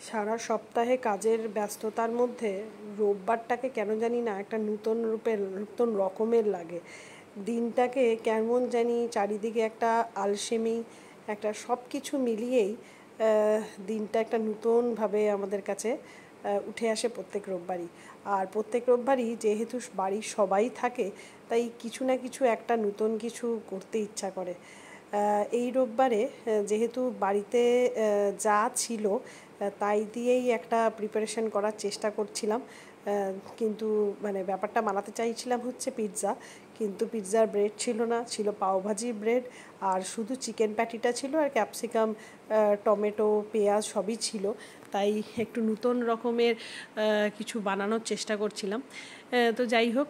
সারা সপ্তাহে কাজের ব্যস্ততার মধ্যে রোববারটাকে কেন জানি না একটা নতুন রকমের লাগে। দিনটাকে কেমন জানি চারিদিকে একটা আলসেমি, একটা সব কিছু মিলিয়েই দিনটা একটা নতুনভাবে আমাদের কাছে উঠে আসে প্রত্যেক রোববারই। আর প্রত্যেক রোববারই যেহেতু বাড়ির সবাই থাকে, তাই কিছু না কিছু একটা নতুন কিছু করতে ইচ্ছা করে। এই রোববারে যেহেতু বাড়িতে যা ছিল তাই দিয়েই একটা প্রিপারেশন করার চেষ্টা করছিলাম, কিন্তু মানে ব্যাপারটা বানাতে চাইছিলাম হচ্ছে পিৎজা, কিন্তু পিৎজার ব্রেড ছিল না, ছিল পাওভাজি ব্রেড, আর শুধু চিকেন প্যাটিটা ছিল, আর ক্যাপসিকাম, টমেটো, পেঁয়াজ সবই ছিল। তাই একটু নতুন রকমের কিছু বানানোর চেষ্টা করছিলাম। তো যাই হোক,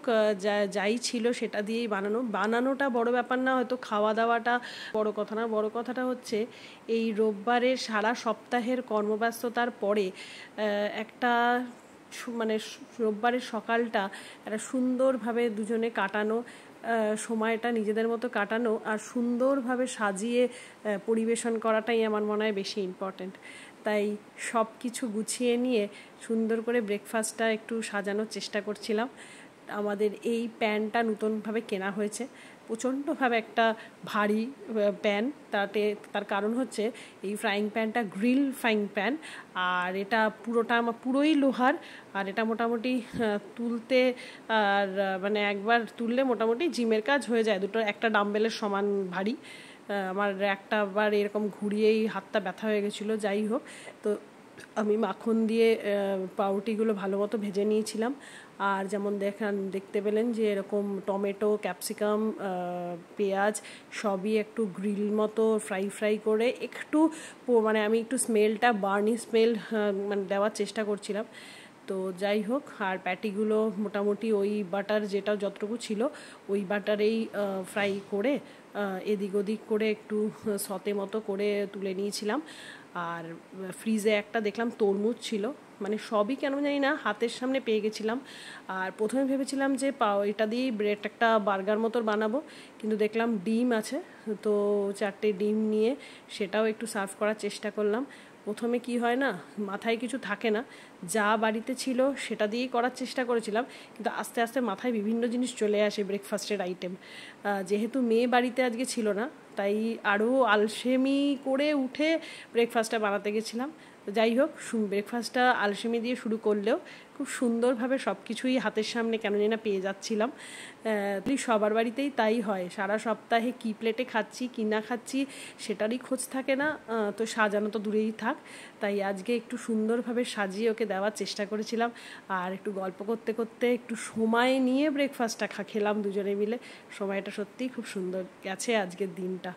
যাই ছিল সেটা দিয়েই বানানোটা বড় ব্যাপার না, হয়তো খাওয়া দাওয়াটা বড় কথা না। বড় কথাটা হচ্ছে এই রোববারের সারা সপ্তাহের কর্মব্যস্ততার পরে একটা মানে রোববারের সকালটা একটা সুন্দরভাবে দুজনে কাটানো, সময়টা নিজেদের মতো কাটানো আর সুন্দরভাবে সাজিয়ে পরিবেশন করাটাই আমার মনে হয় বেশি ইম্পর্ট্যান্ট। তাই সব কিছু গুছিয়ে নিয়ে সুন্দর করে ব্রেকফাস্টটা একটু সাজানোর চেষ্টা করছিলাম। আমাদের এই প্যানটা নতুনভাবে কেনা হয়েছে, প্রচণ্ডভাবে একটা ভারী প্যান। তার কারণ হচ্ছে এই ফ্রাইং প্যানটা গ্রিল ফ্রাইং প্যান, আর এটা পুরোই লোহার। আর এটা মোটামুটি তুলতে, আর মানে একবার তুললে মোটামুটি জিমের কাজ হয়ে যায়, একটা ডাম্বেলের সমান ভারী। আমার একটা বার এরকম ঘুরিয়েই হাতটা ব্যথা হয়ে গেছিলো। যাই হোক, তো আমি মাখন দিয়ে পাউরুটিগুলো ভালো মতো ভেজে নিয়েছিলাম। আর যেমন দেখতে পেলেন যে এরকম টমেটো, ক্যাপসিকাম, পেঁয়াজ সবই একটু গ্রিল মতো ফ্রাই করে একটু মানে আমি একটু স্মেলটা বার্নি স্মেল মানে দেওয়ার চেষ্টা করছিলাম। তো যাই হোক, আর প্যাটিগুলো মোটামুটি ওই বাটার যেটা যতটুকু ছিল ওই বাটারেই ফ্রাই করে এদিক ওদিক করে একটু সতে মতো করে তুলে নিয়েছিলাম। আর ফ্রিজে একটা দেখলাম তরমুজ ছিল, মানে সবই কেন জানি না হাতের সামনে পেয়ে গেছিলাম। আর প্রথমে ভেবেছিলাম যে এটা দিয়েই ব্রেড একটা বার্গার মতো বানাবো, কিন্তু দেখলাম ডিম আছে, তো 4টে ডিম নিয়ে সেটাও একটু সার্ভ করার চেষ্টা করলাম। প্রথমে কি হয় না, মাথায় কিছু থাকে না, যা বাড়িতে ছিল সেটা দিয়েই করার চেষ্টা করেছিলাম, কিন্তু আস্তে আস্তে মাথায় বিভিন্ন জিনিস চলে আসে ব্রেকফাস্টের আইটেম। যেহেতু মেয়ে বাড়িতে আজকে ছিল না, তাই আরও আলসেমি করে উঠে ব্রেকফাস্টটা বানাতে গেছিলাম। তো যাই হোক, ব্রেকফাস্টটা আলসেমি দিয়ে শুরু করলেও খুব সুন্দরভাবে সব কিছুই হাতের সামনে কেন জানি না পেয়ে যাচ্ছিলাম। সবার বাড়িতেই তাই হয়, সারা সপ্তাহে কী প্লেটে খাচ্ছি কি না খাচ্ছি সেটারই খোঁজ থাকে না, তো সাজানো তো দূরেই থাক। তাই আজকে একটু সুন্দরভাবে সাজিয়ে ওকে দেওয়ার চেষ্টা করেছিলাম। আর একটু গল্প করতে করতে একটু সময় নিয়ে ব্রেকফাস্টটা খেলাম দুজনে মিলে। সময়টা সত্যিই খুব সুন্দর গেছে আজকের দিনটা।